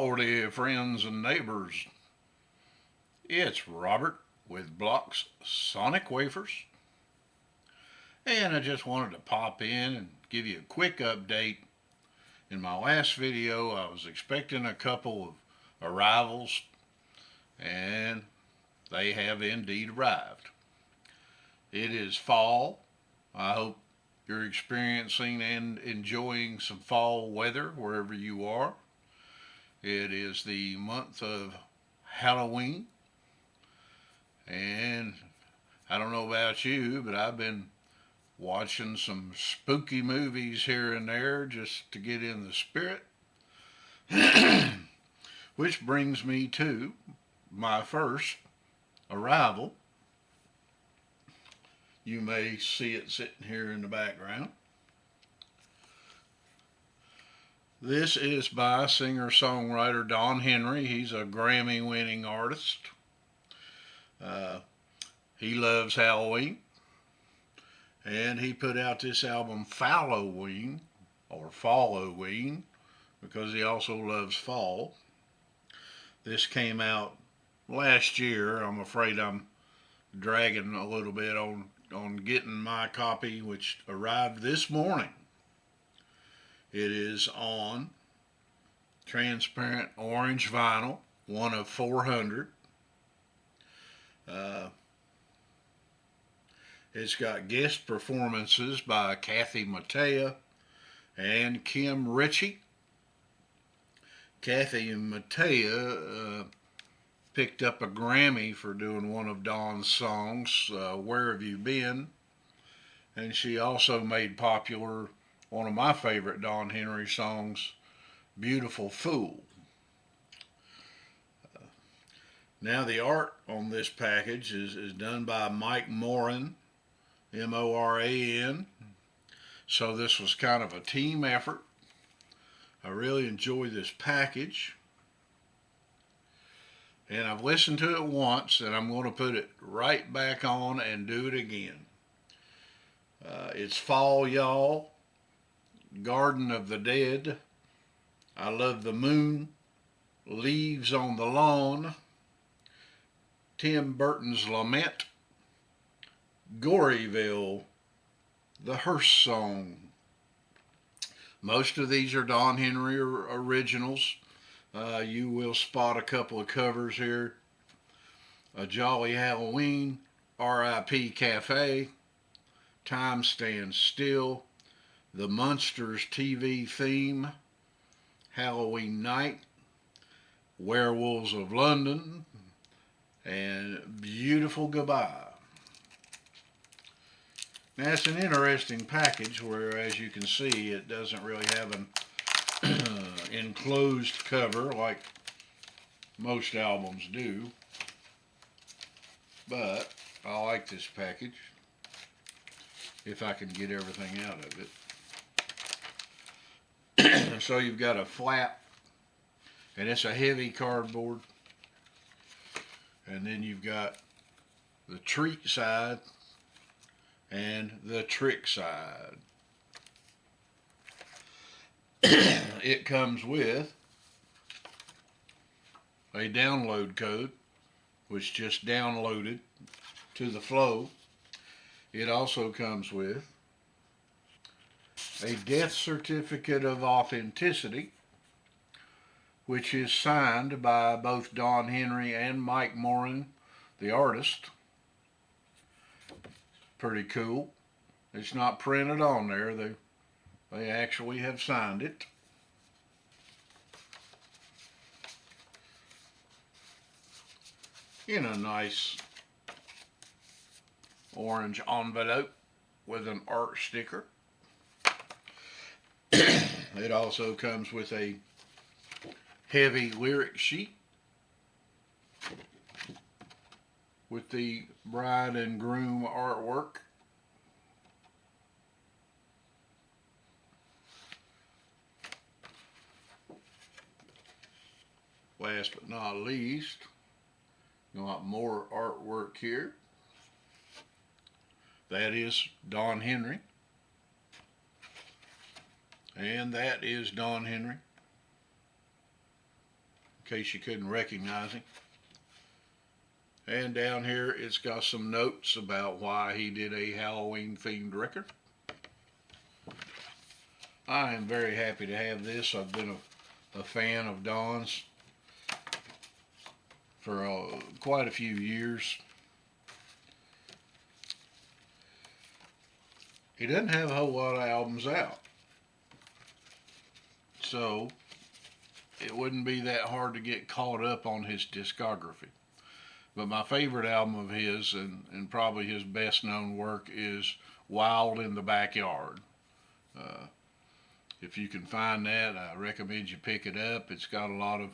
Howdy, friends and neighbors. It's Robert with Block's Sonic Wafers. And I just wanted to pop in and give you a quick update. In my last video, I was expecting a couple of arrivals, and they have indeed arrived. It is fall. I hope you're experiencing and enjoying some fall weather wherever you are. It is the month of Halloween, and I don't know about you, but I've been watching some spooky movies here and there just to get in the spirit. Which brings me to my first arrival. You may see it sitting here in the background. This is by singer-songwriter Don Henry. He's a Grammy-winning artist. He loves Halloween, and he put out this album Falloween, or Falloween, because he also loves fall. This came out last year. I'm afraid I'm dragging a little bit on getting my copy, which arrived this morning. It is on transparent orange vinyl, one of 400. It's got guest performances by Kathy Mattea and Kim Ritchie. Kathy Mattea picked up a Grammy for doing one of Don's songs, Where Have You Been? And she also made popular one of my favorite Don Henry songs, Beautiful Fool. Now the art on this package is done by Mike Moran, Moran. So this was kind of a team effort. I really enjoy this package. And I've listened to it once, and I'm going to put it right back on and do it again. It's fall, y'all. Garden of the Dead, I Love the Moon, Leaves on the Lawn, Tim Burton's Lament, Goryville, The Hearse Song. Most of these are Don Henry originals. You will spot a couple of covers here. A Jolly Halloween, R.I.P. Cafe, Time Stands Still, The Munsters TV Theme, Halloween Night, Werewolves of London, and Beautiful Goodbye. Now it's an interesting package where, as you can see, it doesn't really have an enclosed cover like most albums do, but I like this package if I can get everything out of it. So you've got a flap, and it's a heavy cardboard, and then you've got the treat side and the trick side. It comes with a download code, which just downloaded to the flow. It also comes with a death certificate of authenticity, which is signed by both Don Henry and Mike Moran, the artist. Pretty cool. It's not printed on there. They actually have signed it. In a nice orange envelope with an art sticker. It also comes with a heavy lyric sheet with the bride and groom artwork. Last but not least, you want more artwork here. That is Don Henry. And that is Don Henry. in case you couldn't recognize him. And down here it's got some notes about why he did a Halloween themed record. I am very happy to have this. I've been a fan of Don's for quite a few years. He doesn't have a whole lot of albums out, so it wouldn't be that hard to get caught up on his discography. But my favorite album of his, and probably his best known work, is Wild in the Backyard. Uh, if you can find that, I recommend you pick it up. It's got a lot of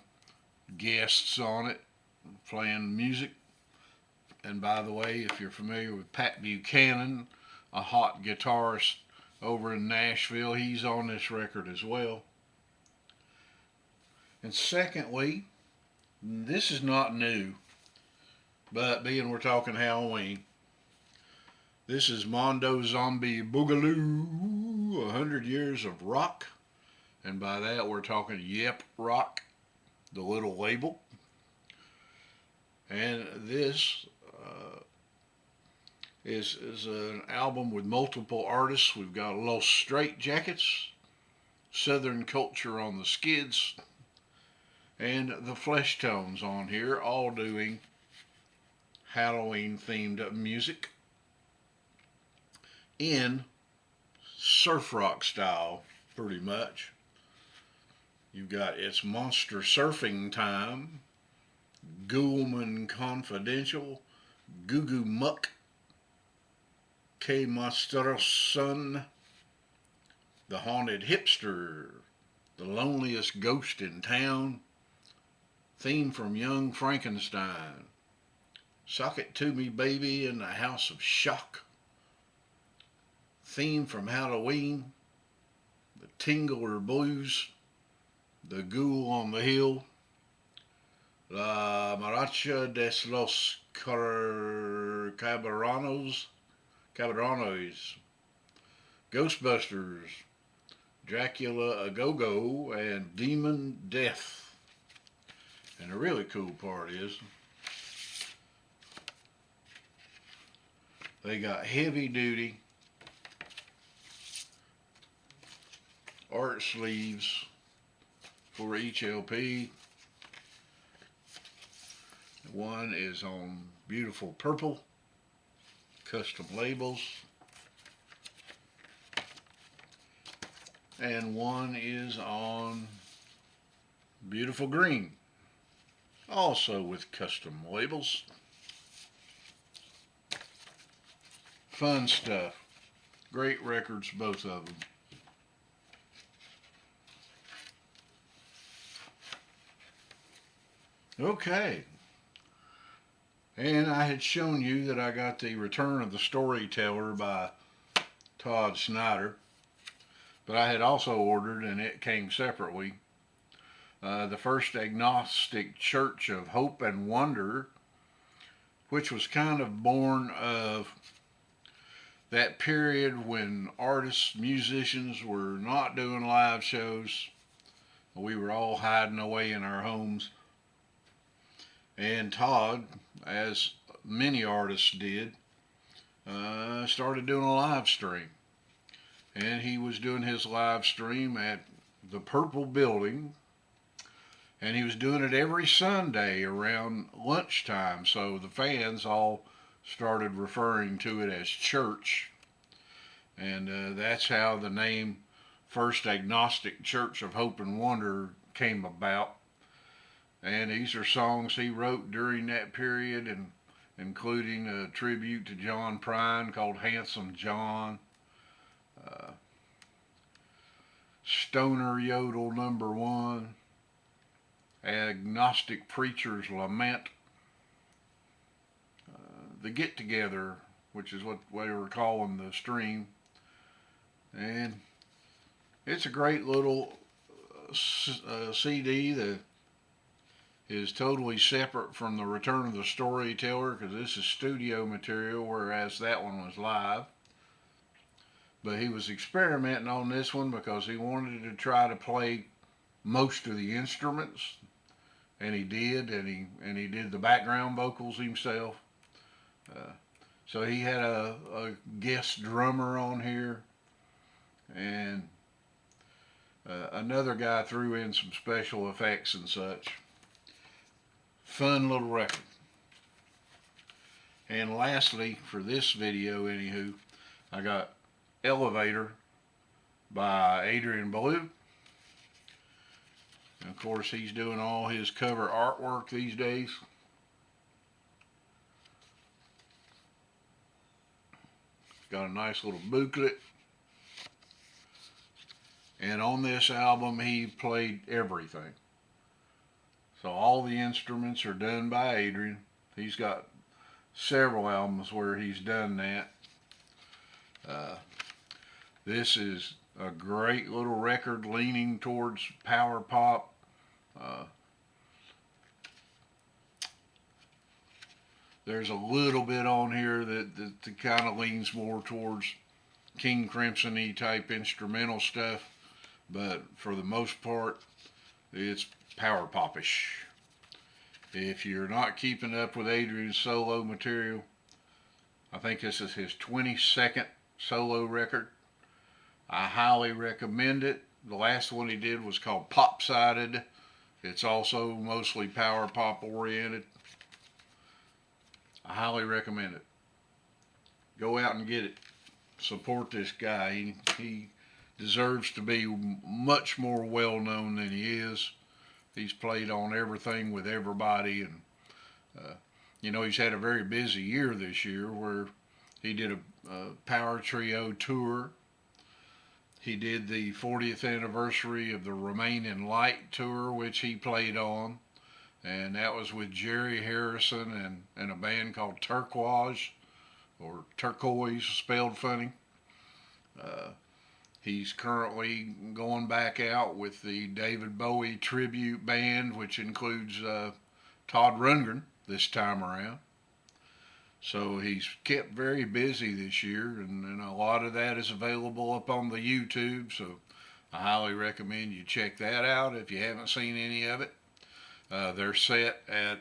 guests on it playing music. And by the way, if you're familiar with Pat Buchanan, a hot guitarist over in Nashville, he's on this record as well. And secondly, this is not new, but being we're talking Halloween, this is Mondo Zombie Boogaloo, 100 Years of Rock. And by that we're talking Yep Rock, the little label. And this is an album with multiple artists. We've got Los Straight Jackets, Southern Culture on the Skids, and the Flesh Tones on here, all doing Halloween themed music in surf rock style, pretty much. You've got It's Monster Surfing Time, Ghoulman Confidential, Goo Goo Muck, K Monster's Son, The Haunted Hipster, The Loneliest Ghost in Town, theme from Young Frankenstein, Sock It To Me Baby in the House of Shock, theme from Halloween, The Tingler Blues, The Ghoul on the Hill, La Maracha de los Caberranos, Ghostbusters, Dracula A Go-Go, and Demon Death. And the really cool part is they got heavy duty art sleeves for each LP. One is on beautiful purple, custom labels, and one is on beautiful green, also with custom labels. Fun stuff. Great records, both of them. Okay. And I had shown you that I got the Return of the Storyteller by Todd Snyder. But I had also ordered, and it came separately, the First Agnostic Church of Hope and Wonder, which was kind of born of that period when artists, musicians were not doing live shows. We were all hiding away in our homes. And Todd, as many artists did, started doing a live stream. And he was doing his live stream at the Purple Building. And he was doing it every Sunday around lunchtime. So the fans all started referring to it as church. And that's how the name First Agnostic Church of Hope and Wonder came about. And these are songs he wrote during that period, and including a tribute to John Prine called Handsome John, Stoner Yodel Number 1, Agnostic Preacher's Lament, The Get Together, which is what they were calling the stream. And it's a great little CD that is totally separate from the Return of the Storyteller, because this is studio material, whereas that one was live. But he was experimenting on this one because he wanted to try to play most of the instruments and he did the background vocals himself. So he had a guest drummer on here, and another guy threw in some special effects and such. Fun little record. And lastly, for this video, anywho, I got Elevator by Adrian Belew. And of course, he's doing all his cover artwork these days. Got a nice little booklet. And on this album, he played everything. So all the instruments are done by Adrian. He's got several albums where he's done that. This is a great little record leaning towards power pop. There's a little bit on here that kind of leans more towards King Crimson-y type instrumental stuff, but for the most part, it's power popish. If you're not keeping up with Adrian's solo material, I think this is his 22nd solo record. I highly recommend it. The last one he did was called Pop-Sided. It's also mostly power pop oriented. I highly recommend it. Go out and get it. Support this guy. He deserves to be much more well known than he is. He's played on everything with everybody, and you know, he's had a very busy year this year where he did a power trio tour. He did the 40th anniversary of the Remain in Light tour, which he played on. And that was with Jerry Harrison and a band called Turquoise, or Turquoise spelled funny. He's currently going back out with the David Bowie tribute band, which includes Todd Rundgren this time around. So he's kept very busy this year, and a lot of that is available up on the YouTube. So I highly recommend you check that out if you haven't seen any of it. Their set at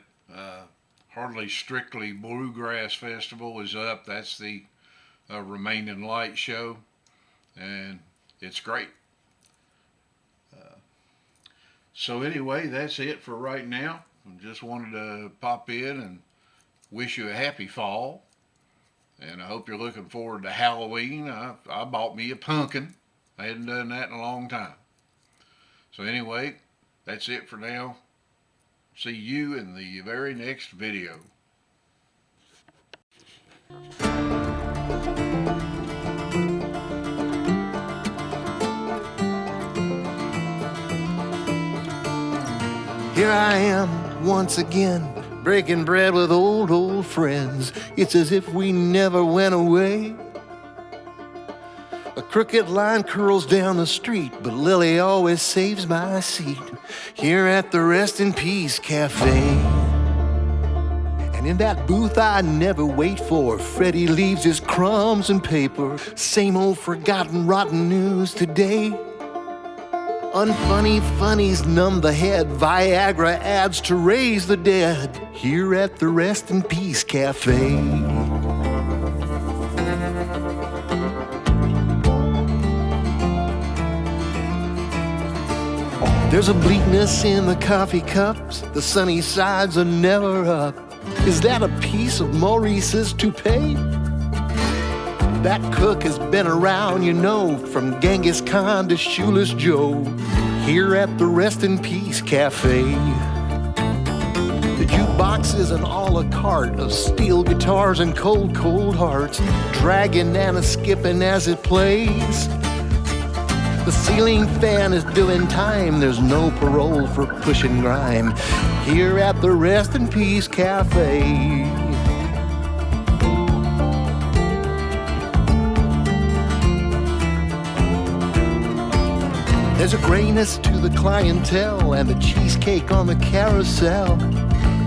Hardly Strictly Bluegrass Festival is up. That's the Remain in Light show, and it's great. So anyway, that's it for right now. I just wanted to pop in and wish you a happy fall, and I hope you're looking forward to Halloween. I bought me a pumpkin. I hadn't done that in a long time. So anyway, that's it for now. See you in the very next video. Here I am once again, breaking bread with old friends. It's as if we never went away. A crooked line curls down the street, but Lily always saves my seat here at the Rest in Peace Cafe. And in that booth I never wait for, Freddie leaves his crumbs and paper. Same old forgotten rotten news today. Unfunny funnies numb the head, Viagra ads to raise the dead here at the Rest in Peace Cafe. There's a bleakness in the coffee cups, the sunny sides are never up. Is that a piece of Maurice's toupee? That cook has been around, you know, from Genghis Khan to Shoeless Joe, here at the Rest in Peace Cafe. The jukebox is an a la carte of steel guitars and cold, cold hearts, dragging and a-skipping as it plays. The ceiling fan is doing time, there's no parole for pushing grime here at the Rest in Peace Cafe. There's a grayness to the clientele and the cheesecake on the carousel.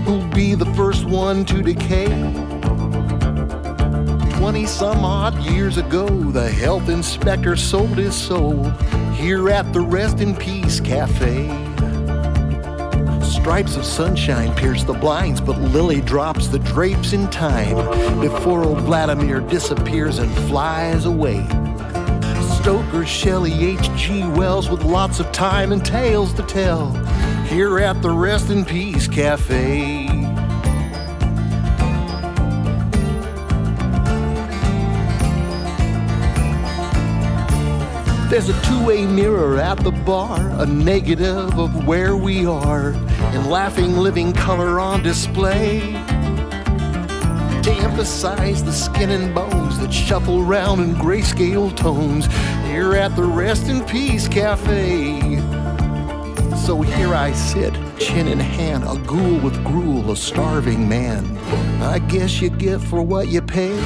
Who'll be the first one to decay? 20-some-odd years ago, the health inspector sold his soul here at the Rest in Peace Cafe. Stripes of sunshine pierce the blinds, but Lily drops the drapes in time before old Vladimir disappears and flies away. Stoker, Shelley, H.G. Wells with lots of time and tales to tell here at the Rest in Peace Cafe. There's a two-way mirror at the bar, a negative of where we are, and laughing living color on display to emphasize the skin and bones that shuffle round in grayscale tones here at the Rest in Peace Cafe. So here I sit, chin in hand, a ghoul with gruel, a starving man. I guess you get for what you pay.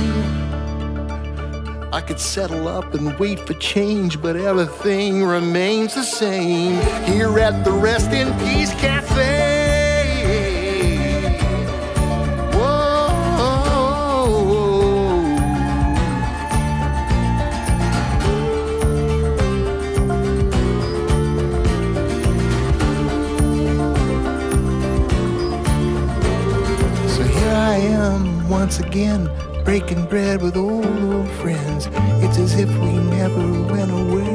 I could settle up and wait for change, but everything remains the same here at the Rest in Peace Cafe. So here I am once again, breaking bread with old friends. It's as if we never went away.